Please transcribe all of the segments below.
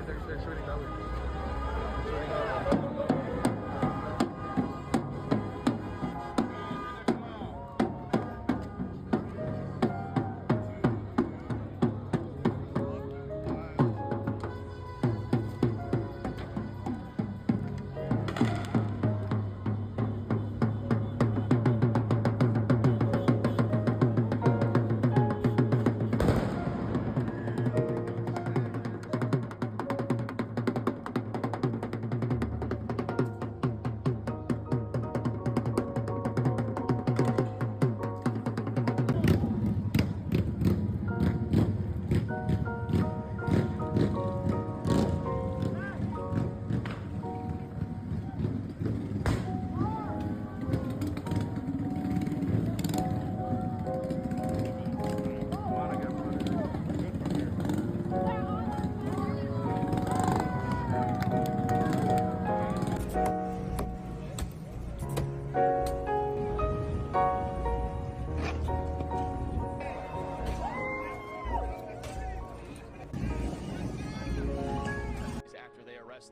they're shooting that way. Shooting out.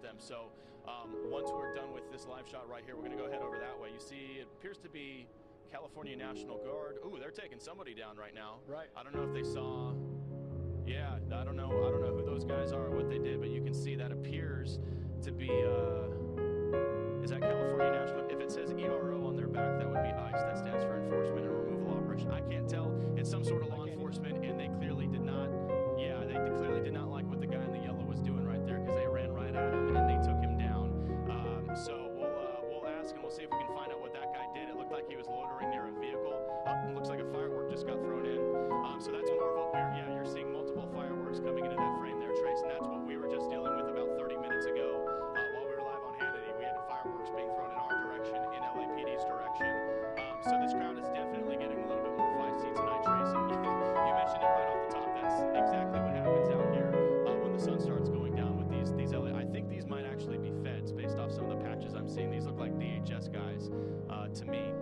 Them. So once we're done with this live shot right here, we're going to go head over that way. You see, it appears to be California National Guard. Ooh, they're taking somebody down right now. Right. I don't know if they saw. Yeah, I don't know who those guys are or what they did, but you can see that appears to be. Is that California National? If it says ERO on their back, that would be ICE. That stands for Enforcement and Removal Operation. I can't tell. It's some sort of law enforcement, and they clearly did not. Yeah, they clearly did not like what the guy in the yellow was doing right there, because they ran right at him and they took him down. So we'll ask and we'll see if we can find out what that guy did. It looked like he was loitering near a vehicle. It looks like a firework just got thrown in. So that's more of what you're seeing multiple fireworks coming into that frame there, Trace, and that's what we were just dealing with about 30 minutes ago while we were live on Hannity. We had fireworks being thrown in our direction, in LAPD's direction. So this crowd is definitely getting a little bit more feisty tonight, Trace. And you mentioned it right off the top. That's exactly what happens out here when the sun starts going down with these LA. I think these might actually be feds based off some of the patches I'm seeing. These look like DHS guys to me.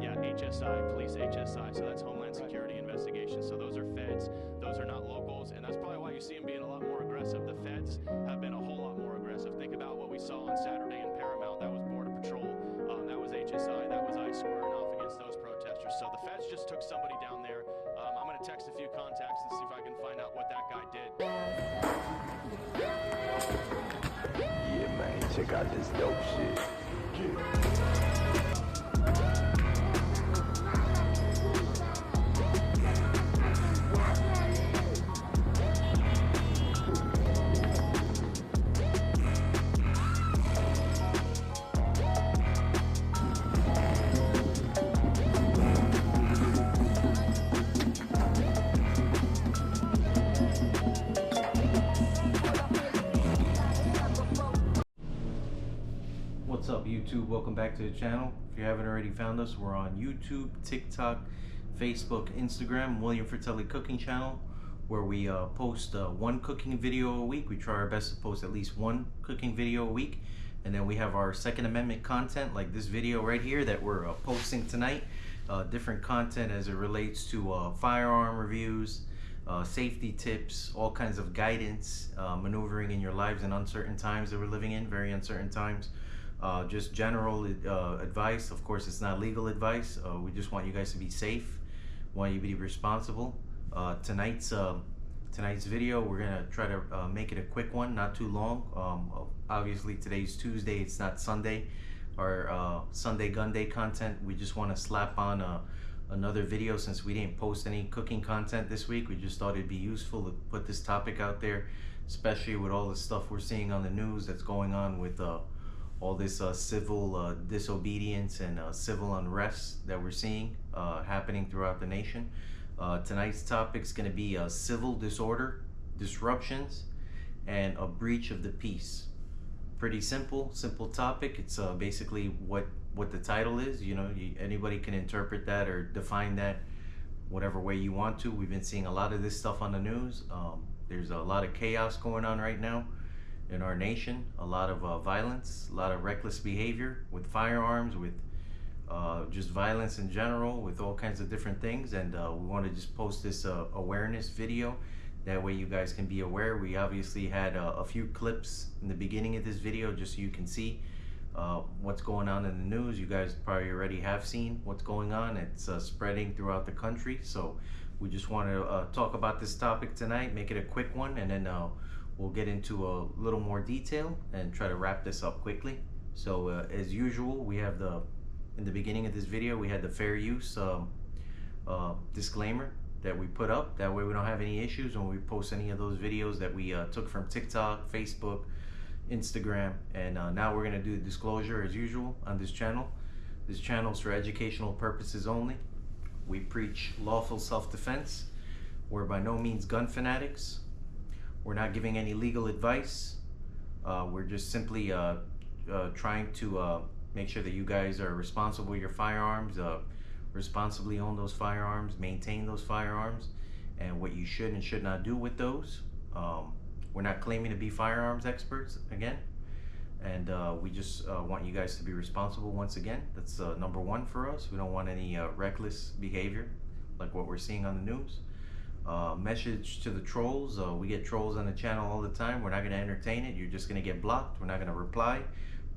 Yeah, HSI, police HSI. So that's Homeland Security Investigation. So those are feds. Those are not locals. And that's probably why you see them being a lot more aggressive. The feds have been a whole lot more aggressive. Think about what we saw on Saturday in Paramount. That was Border Patrol. That was HSI. That was ICE squaring off against those protesters. So the feds just took somebody down there. I'm going to text a few contacts and see if I can find out what that guy did. Yeah, man, check out this dope shit. Yeah. What's up, YouTube? Welcome back to the channel. If you haven't already found us, we're on YouTube, TikTok, Facebook, Instagram, William Fratelli Cooking Channel, where we post one cooking video a week. We try our best to post at least one cooking video a week. And then we have our Second Amendment content, like this video right here that we're posting tonight. Different content as it relates to firearm reviews, safety tips, all kinds of guidance, maneuvering in your lives in uncertain times that we're living in, very uncertain times. Just general advice. Of course, it's not legal advice. We just want you guys to be safe, want you to be responsible. Tonight's video, we're gonna try to make it a quick one, not too long. Obviously today's Tuesday, it's not Sunday. Our Sunday-Gunday content, we just want to slap on another video since we didn't post any cooking content this week. We just thought it'd be useful to put this topic out there, especially with all the stuff we're seeing on the news that's going on with all this civil disobedience and civil unrest that we're seeing happening throughout the nation. Tonight's topic is going to be civil disorder, disruptions, and a breach of the peace. Pretty simple topic. It's basically what the title is. You know, anybody can interpret that or define that whatever way you want to. We've been seeing a lot of this stuff on the news. There's a lot of chaos going on right now in our nation, a lot of violence, a lot of reckless behavior with firearms, with just violence in general, with all kinds of different things. And we want to just post this awareness video That way you guys can be aware. We obviously had a few clips in the beginning of this video just so you can see what's going on in the news. You guys probably already have seen what's going on. It's spreading throughout the country. So we just want to talk about this topic tonight, make it a quick one, and then we'll get into a little more detail and try to wrap this up quickly. So as usual, we have in the beginning of this video, we had the fair use disclaimer that we put up. That way we don't have any issues when we post any of those videos that we took from TikTok, Facebook, Instagram. And now we're going to do the disclosure as usual on this channel. This channel is for educational purposes only. We preach lawful self-defense. We're by no means gun fanatics. We're not giving any legal advice. We're just simply trying to make sure that you guys are responsible with your firearms, responsibly own those firearms, maintain those firearms, and what you should and should not do with those. We're not claiming to be firearms experts again, and we just want you guys to be responsible once again. That's number one for us. We don't want any reckless behavior like what we're seeing on the news. Message to the trolls. We get trolls on the channel all the time. We're not going to entertain it. You're just going to get blocked. We're not going to reply.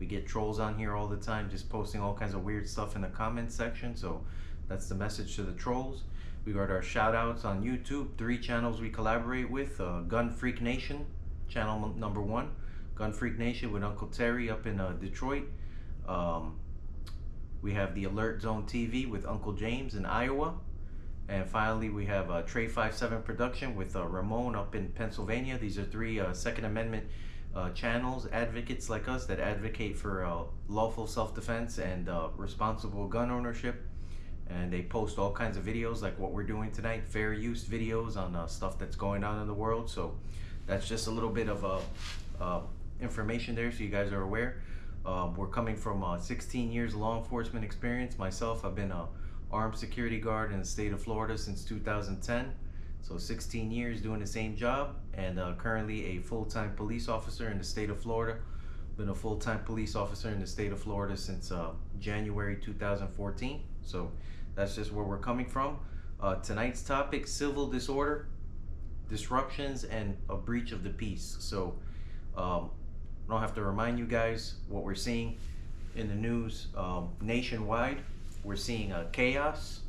We get trolls on here all the time just posting all kinds of weird stuff in the comment section. So that's the message to the trolls. We got our shout outs on YouTube. 3 channels we collaborate with. Gun Freak Nation, channel number 1. Gun Freak Nation with Uncle Terry up in Detroit. We have the Alert Zone TV with Uncle James in Iowa. And finally, we have Trey 57 Production with Ramon up in Pennsylvania. These are 3 Second Amendment channels, advocates like us that advocate for lawful self-defense and responsible gun ownership. And they post all kinds of videos like what we're doing tonight, fair use videos on stuff that's going on in the world. So that's just a little bit of information there so you guys are aware. We're coming from 16 years law enforcement experience. Myself, I've been an armed security guard in the state of Florida since 2010. So 16 years doing the same job, and currently a full-time police officer in the state of Florida. Been a full-time police officer in the state of Florida since January 2014. So that's just where we're coming from. Tonight's topic, civil disorder, disruptions, and a breach of the peace. So I don't have to remind you guys what we're seeing in the news nationwide. We're seeing chaos.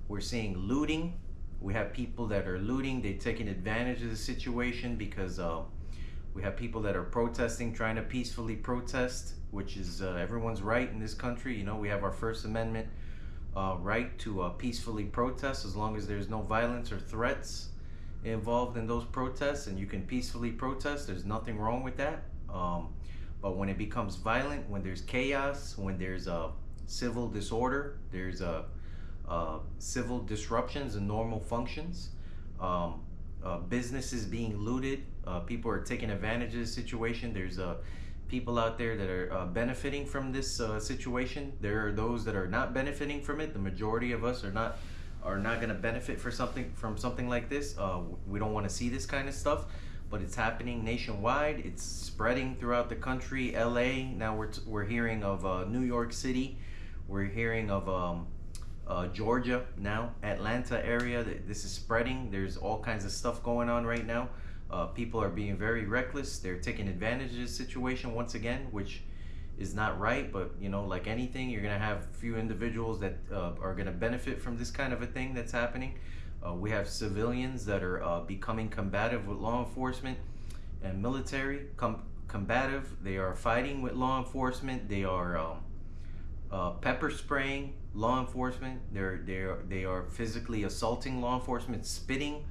We're seeing looting. We have people that are looting. They're taking advantage of the situation because we have people that are protesting, trying to peacefully protest, which is everyone's right in this country. You know, we have our First Amendment right to peacefully protest as long as there's no violence or threats involved in those protests, and you can peacefully protest. There's nothing wrong with that. But when it becomes violent, when there's chaos, when there's civil disorder, there's civil disruptions and normal functions, businesses being looted, people are taking advantage of the situation. There's people out there that are benefiting from this situation. There are those that are not benefiting from it. The majority of us are not going to benefit from something like this. We don't want to see this kind of stuff, but it's happening nationwide. It's spreading throughout the country. LA, now we're hearing of New York City. We're hearing of Georgia now, Atlanta area. This is spreading. There's all kinds of stuff going on right now. People are being very reckless. They're taking advantage of this situation once again, which is not right. But you know, like anything, you're gonna have a few individuals that are gonna benefit from this kind of a thing that's happening. We have civilians that are becoming combative with law enforcement and military. Combative. They are fighting with law enforcement. They are pepper spraying law enforcement. They are physically assaulting law enforcement, spitting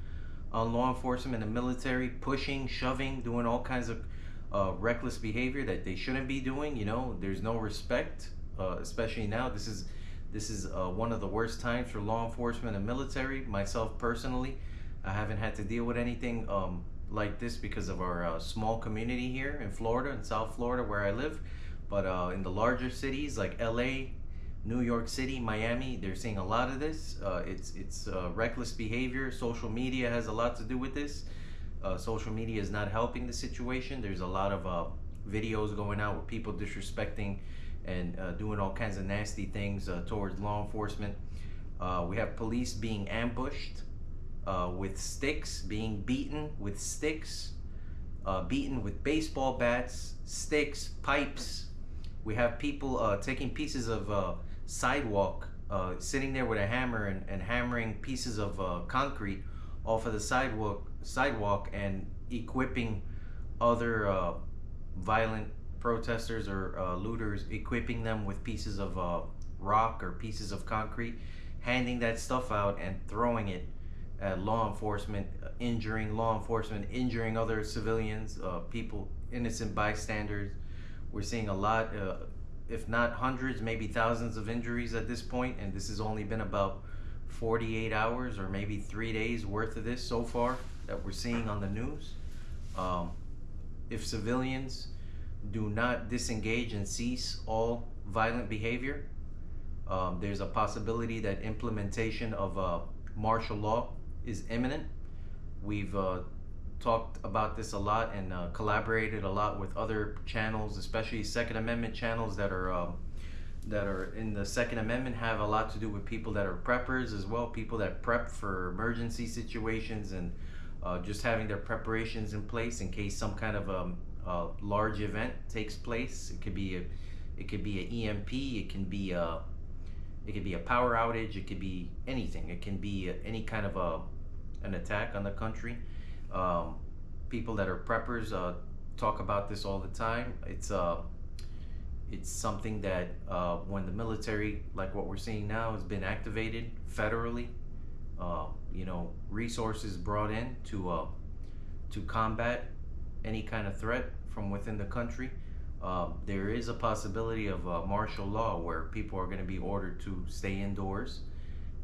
on law enforcement and the military, pushing, shoving, doing all kinds of reckless behavior that they shouldn't be doing. You know, there's no respect, especially now. This is one of the worst times for law enforcement and military. Myself personally, I haven't had to deal with anything like this because of our small community here in Florida, in South Florida, where I live. But in the larger cities like LA, New York City, Miami, they're seeing a lot of this. It's reckless behavior. Social media has a lot to do with this. Social media is not helping the situation. There's a lot of videos going out with people disrespecting and doing all kinds of nasty things towards law enforcement. We have police being ambushed with sticks, being beaten with sticks, beaten with baseball bats, sticks, pipes. We have people taking pieces of sidewalk, sitting there with a hammer and hammering pieces of concrete off of the sidewalk and equipping other violent protesters or looters, equipping them with pieces of rock or pieces of concrete, handing that stuff out and throwing it at law enforcement, injuring law enforcement, injuring other civilians, people, innocent bystanders. We're seeing a lot, if not hundreds, maybe thousands of injuries at this point, and this has only been about 48 hours or maybe 3 days worth of this so far that we're seeing on the news. If civilians do not disengage and cease all violent behavior, there's a possibility that implementation of martial law is imminent. We've talked about this a lot and collaborated a lot with other channels, especially Second Amendment channels that are in the Second Amendment, have a lot to do with people that are preppers as well, people that prep for emergency situations and just having their preparations in place in case some kind of large event takes place. It could be an EMP, it can be a power outage, it could be anything. It can be any kind of an attack on the country. People that are preppers talk about this all the time. It's something that when the military, like what we're seeing now, has been activated federally, resources brought in to combat any kind of threat from within the country. There is a possibility of martial law where people are going to be ordered to stay indoors,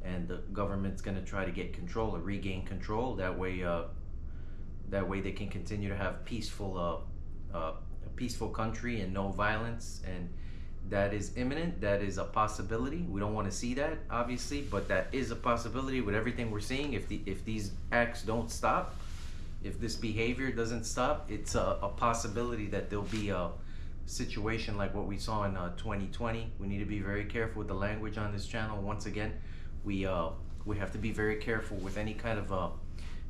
and the government's going to try to get control or regain control. That way they can continue to have a peaceful country and no violence. And that is imminent. That is a possibility. We don't want to see that, obviously, but that is a possibility with everything we're seeing. If these acts don't stop, if this behavior doesn't stop, it's a possibility that there'll be a situation like what we saw in 2020. We need to be very careful with the language on this channel. Once again, we have to be very careful with any kind of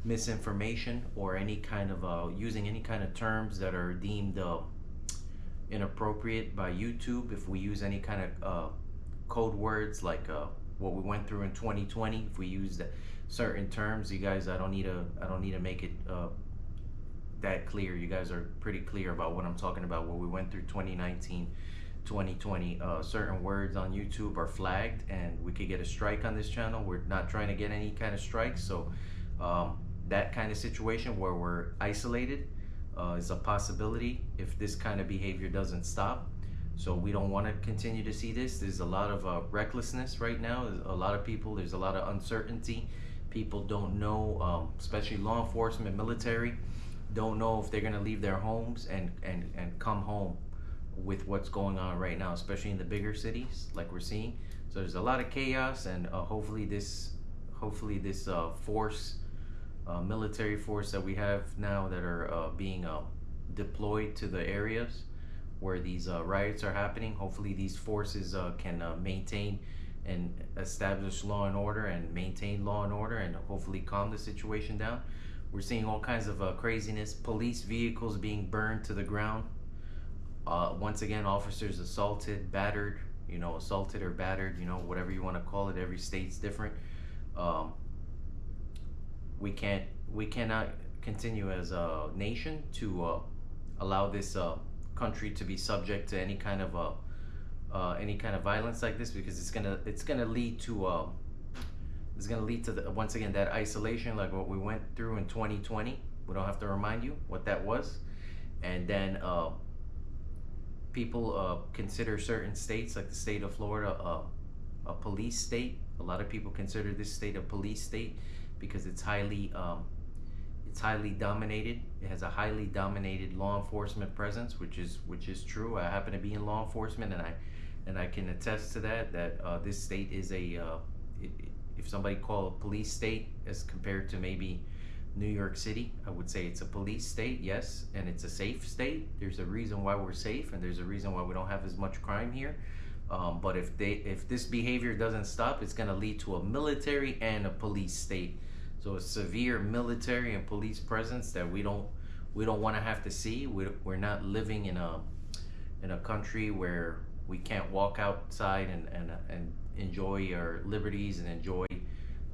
misinformation or any kind of using any kind of terms that are deemed inappropriate by YouTube. If we use any kind of code words like what we went through in 2020, if we use certain terms, you guys, I don't need to make it that clear. You guys are pretty clear about what I'm talking about. What we went through 2019, 2020, certain words on YouTube are flagged and we could get a strike on this channel. We're not trying to get any kind of strikes, so that kind of situation where we're isolated is a possibility if this kind of behavior doesn't stop. So we don't want to continue to see this. There's a lot of recklessness right now. There's a lot of people, there's a lot of uncertainty. People don't know, especially law enforcement, military, don't know if they're going to leave their homes and come home with what's going on right now, especially in the bigger cities like we're seeing. So there's a lot of chaos, and hopefully this military force that we have now that are being deployed to the areas where these riots are happening, hopefully these forces can maintain and establish law and order and maintain law and order and hopefully calm the situation down. We're seeing all kinds of craziness, police vehicles being burned to the ground. Once again, officers assaulted, battered, assaulted or battered, whatever you want to call it. Every state's different. We cannot continue as a nation to allow this country to be subject to any kind of violence like this, because it's gonna lead to once again that isolation, like what we went through in 2020. We don't have to remind you what that was. And then people consider certain states, like the state of Florida, a police state. A lot of people consider this state a police state because it's highly dominated. It has a highly dominated law enforcement presence, which is true. I happen to be in law enforcement, and I can attest to that this state is if somebody call a police state as compared to maybe New York City, I would say it's a police state, yes, and it's a safe state. There's a reason why we're safe, and there's a reason why we don't have as much crime here. But if this behavior doesn't stop, it's going to lead to a military and a police state. So a severe military and police presence that we don't want to have to see. We're not living in a country where we can't walk outside and enjoy our liberties and enjoy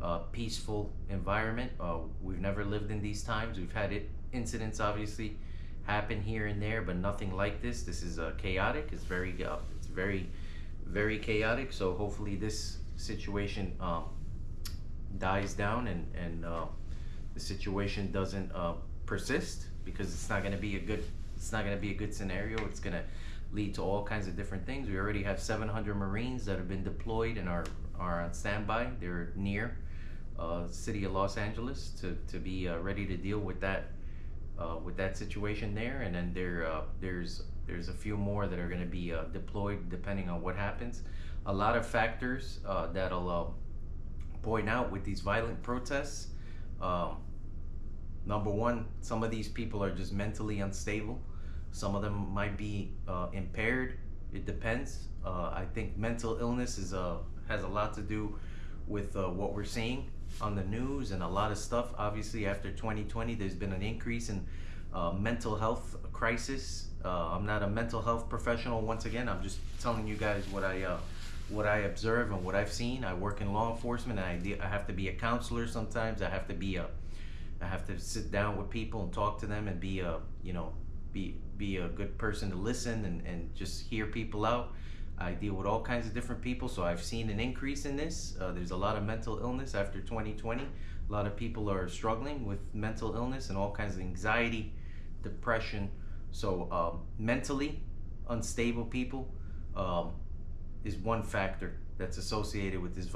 a peaceful environment. We've never lived in these times. We've had incidents obviously happen here and there, but nothing like this. This is chaotic. It's very very chaotic. So hopefully this situation dies down and the situation doesn't persist, because it's not going to be a good scenario. It's going to lead to all kinds of different things. We already have 700 Marines that have been deployed and are on standby. They're near city of Los Angeles to be ready to deal with that situation there. And then there's a few more that are going to be deployed depending on what happens. A lot of factors that'll point out with these violent protests. Number one, some of these people are just mentally unstable. Some of them might be impaired. It depends. I think mental illness has a lot to do with what we're seeing on the news and a lot of stuff. Obviously, after 2020, there's been an increase in mental health crisis. I'm not a mental health professional. Once again, I'm just telling you guys what I observe and what I've seen. I work in law enforcement. And I have to be a counselor sometimes. I have to sit down with people and talk to them and be a good person to listen and just hear people out. I deal with all kinds of different people, so I've seen an increase in this. There's a lot of mental illness after 2020. A lot of people are struggling with mental illness and all kinds of anxiety, depression. So mentally unstable people is one factor that's associated with these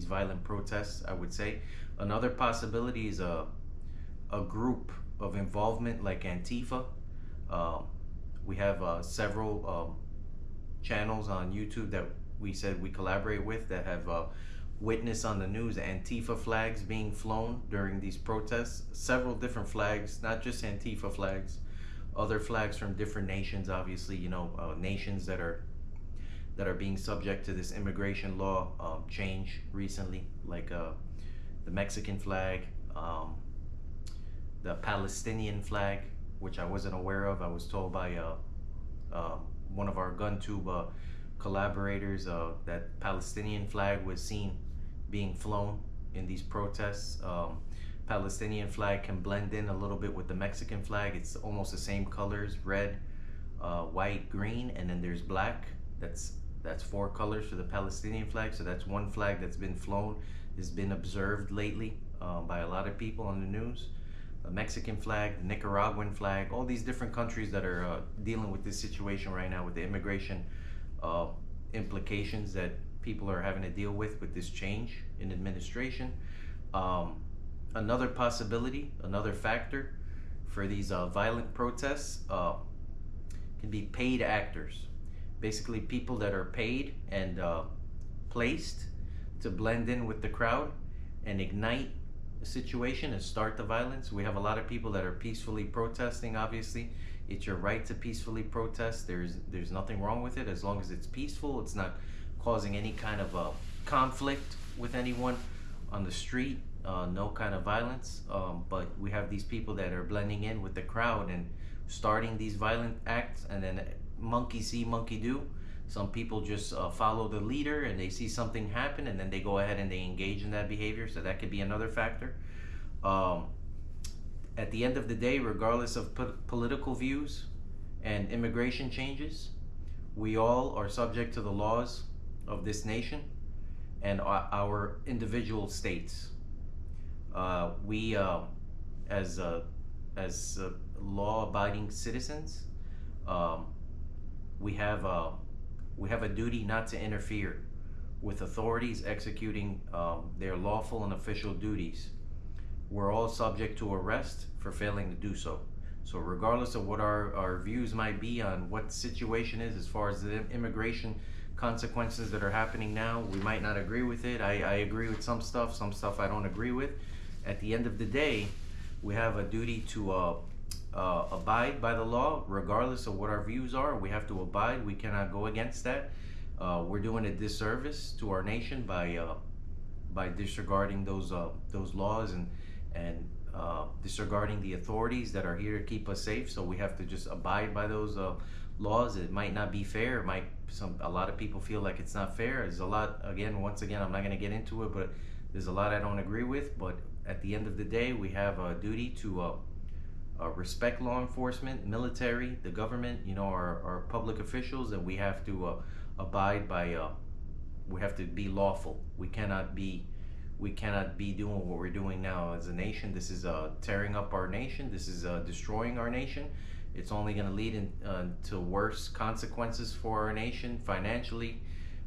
violent protests, I would say. Another possibility is a group of involvement like Antifa. We have several channels on YouTube that we said we collaborate with that have witnessed on the news Antifa flags being flown during these protests. Several different flags, not just Antifa flags, other flags from different nations, obviously, nations that are being subject to this immigration law change recently, like the Mexican flag, the Palestinian flag, which I wasn't aware of. I was told by one of our GunTube collaborators that Palestinian flag was seen being flown in these protests. Palestinian flag can blend in a little bit with the Mexican flag. It's almost the same colors: red, white, green, and then there's black. That's four colors for the Palestinian flag. So that's one flag that's been flown, has been observed lately by a lot of people on the news. The Mexican flag, the Nicaraguan flag, all these different countries that are dealing with this situation right now with the immigration implications that people are having to deal with this change in administration. Another possibility, another factor for these violent protests can be paid actors. Basically people that are paid and placed to blend in with the crowd and ignite the situation and start the violence. We have a lot of people that are peacefully protesting. Obviously, it's your right to peacefully protest. There's nothing wrong with it as long as it's peaceful. It's not causing any kind of conflict with anyone on the street. No kind of violence. But we have these people that are blending in with the crowd and starting these violent acts, and then monkey see, monkey do. Some people just follow the leader and they see something happen and then they go ahead and they engage in that behavior. So that could be another factor. At the end of the day, regardless of political views and immigration changes, we all are subject to the laws of this nation and our individual states. We, as law-abiding citizens, we have a duty not to interfere with authorities executing their lawful and official duties. We're all subject to arrest for failing to do so. So regardless of what our views might be on what the situation is as far as the immigration consequences that are happening now, we might not agree with it. I agree with some stuff I don't agree with. At the end of the day, we have a duty to abide by the law, regardless of what our views are. We have to abide. We cannot go against that. We're doing a disservice to our nation by disregarding those laws and disregarding the authorities that are here to keep us safe. So we have to just abide by those laws. It might not be fair. A lot of people feel like it's not fair. There's a lot, once again, I'm not going to get into it, but there's a lot I don't agree with. But at the end of the day, we have a duty to respect law enforcement, military, the government, our public officials, and we have to abide by. We have to be lawful. We cannot be doing what we're doing now as a nation. This is tearing up our nation. This is destroying our nation. It's only going to lead to worse consequences for our nation financially,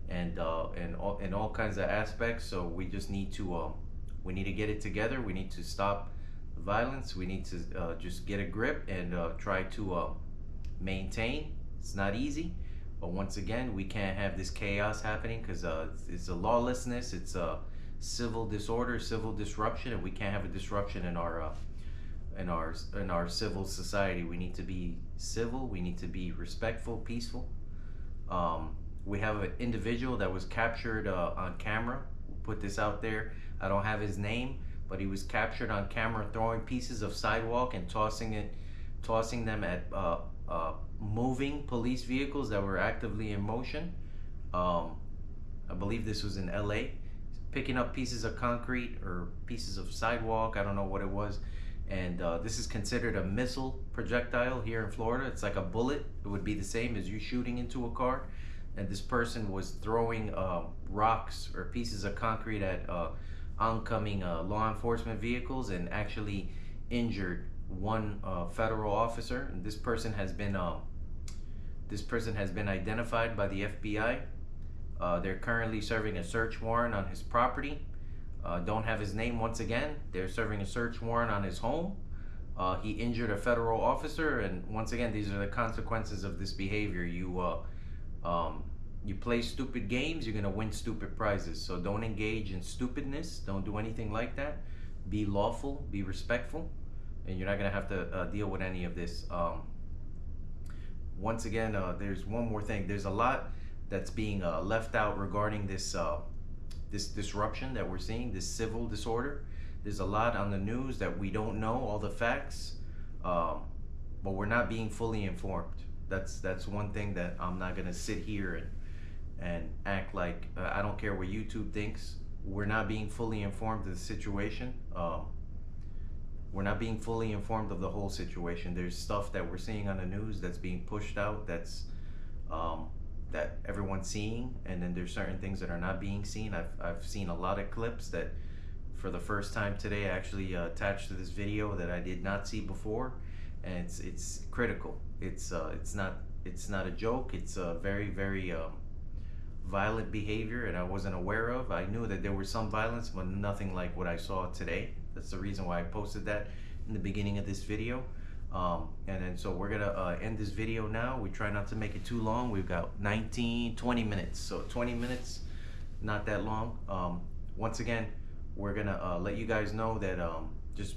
and in all kinds of aspects. So we just need to get it together. We need to stop the violence. We need to just get a grip and try to maintain. It's not easy, but once again, we can't have this chaos happening because it's a lawlessness. It's a civil disorder, civil disruption, and we can't have a disruption in our civil society. We need to be civil. We need to be respectful, peaceful. We have an individual that was captured on camera. We'll put this out there. I don't have his name, but he was captured on camera throwing pieces of sidewalk and tossing them at moving police vehicles that were actively in motion. I believe this was in LA. Picking up pieces of concrete or pieces of sidewalk, I don't know what it was, and this is considered a missile projectile here in Florida. It's like a bullet. It would be the same as you shooting into a car, and this person was throwing rocks or pieces of concrete at oncoming law enforcement vehicles and actually injured one federal officer. And this person has been identified by the FBI. They're currently serving a search warrant on his property. Don't have his name once again. They're serving a search warrant on his home. He injured a federal officer, and once again, these are the consequences of this behavior. You play stupid games, you're gonna win stupid prizes. So don't engage in stupidness. Don't do anything like that. Be lawful, be respectful, and you're not gonna have to deal with any of this. Once again, there's one more thing. There's a lot that's being left out regarding this this disruption that we're seeing, this civil disorder. There's a lot on the news that we don't know all the facts, but we're not being fully informed. That's one thing that I'm not gonna sit here and act like I don't care what YouTube thinks. We're not being fully informed of the situation. We're not being fully informed of the whole situation. There's stuff that we're seeing on the news that's being pushed out that's that everyone's seeing, and then there's certain things that are not being seen. I've seen a lot of clips that for the first time today I actually attached to this video that I did not see before, and it's critical. It's not a joke. It's a very violent behavior, and I wasn't aware of. I knew that there was some violence, but nothing like what I saw today. That's the reason why I posted that in the beginning of this video. And then so we're gonna end this video now. We try not to make it too long. We've got 20 minutes, so 20 minutes, not that long. Once again, we're gonna let you guys know that just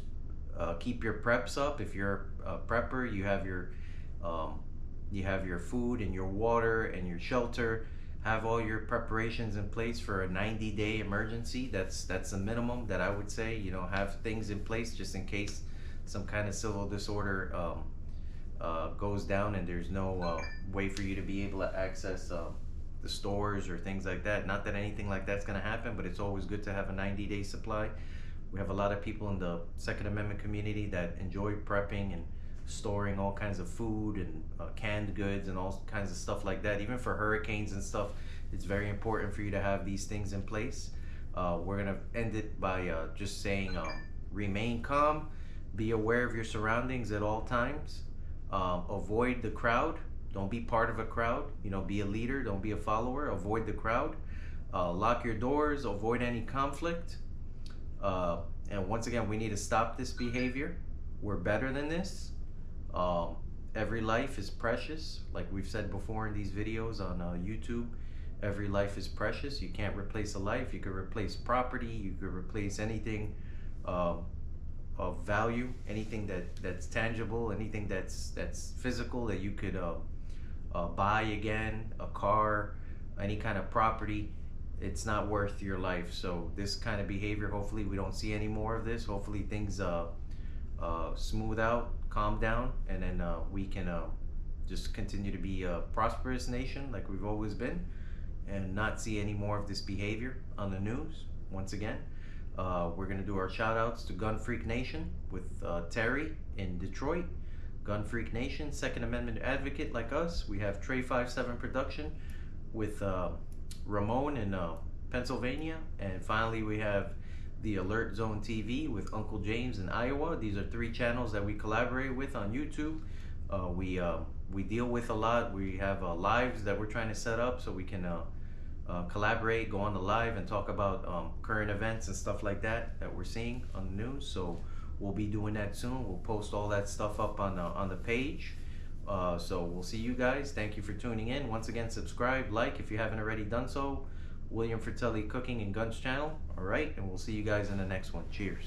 keep your preps up. If you're a prepper, you have your food and your water and your shelter. Have all your preparations in place for a 90-day emergency. That's the minimum that I would say. Have things in place just in case some kind of civil disorder goes down and there's no way for you to be able to access the stores or things like that. Not that anything like that's going to happen, but it's always good to have a 90-day supply. We have a lot of people in the Second Amendment community that enjoy prepping and storing all kinds of food and canned goods and all kinds of stuff like that. Even for hurricanes and stuff, it's very important for you to have these things in place. We're going to end it by just saying remain calm. Be aware of your surroundings at all times. Avoid the crowd. Don't be part of a crowd. Be a leader. Don't be a follower. Avoid the crowd. Lock your doors. Avoid any conflict. And once again, we need to stop this behavior. We're better than this. Every life is precious. Like we've said before in these videos on YouTube, every life is precious. You can't replace a life. You could replace property. You could replace anything of value, anything that's tangible, anything that's physical that you could buy again, a car, any kind of property. it's not worth your life. So this kind of behavior, hopefully we don't see any more of this. Hopefully things smooth out, calm down, and then we can just continue to be a prosperous nation like we've always been, and not see any more of this behavior on the news. Once again, we're gonna do our shout outs to Gun Freak Nation with Terry in Detroit, Gun Freak Nation, Second Amendment advocate like us. We have Trey 57 Production with Ramon in Pennsylvania, and finally we have the Alert Zone TV with Uncle James in Iowa. These are 3 channels that we collaborate with on YouTube. We deal with a lot. We have lives that we're trying to set up so we can collaborate, go on the live and talk about current events and stuff like that that we're seeing on the news. So we'll be doing that soon. We'll post all that stuff up on the page. So we'll see you guys. Thank you for tuning in. Once again, subscribe, like if you haven't already done so. William Fratelli Cooking and Guns channel. All right, and we'll see you guys in the next one. Cheers.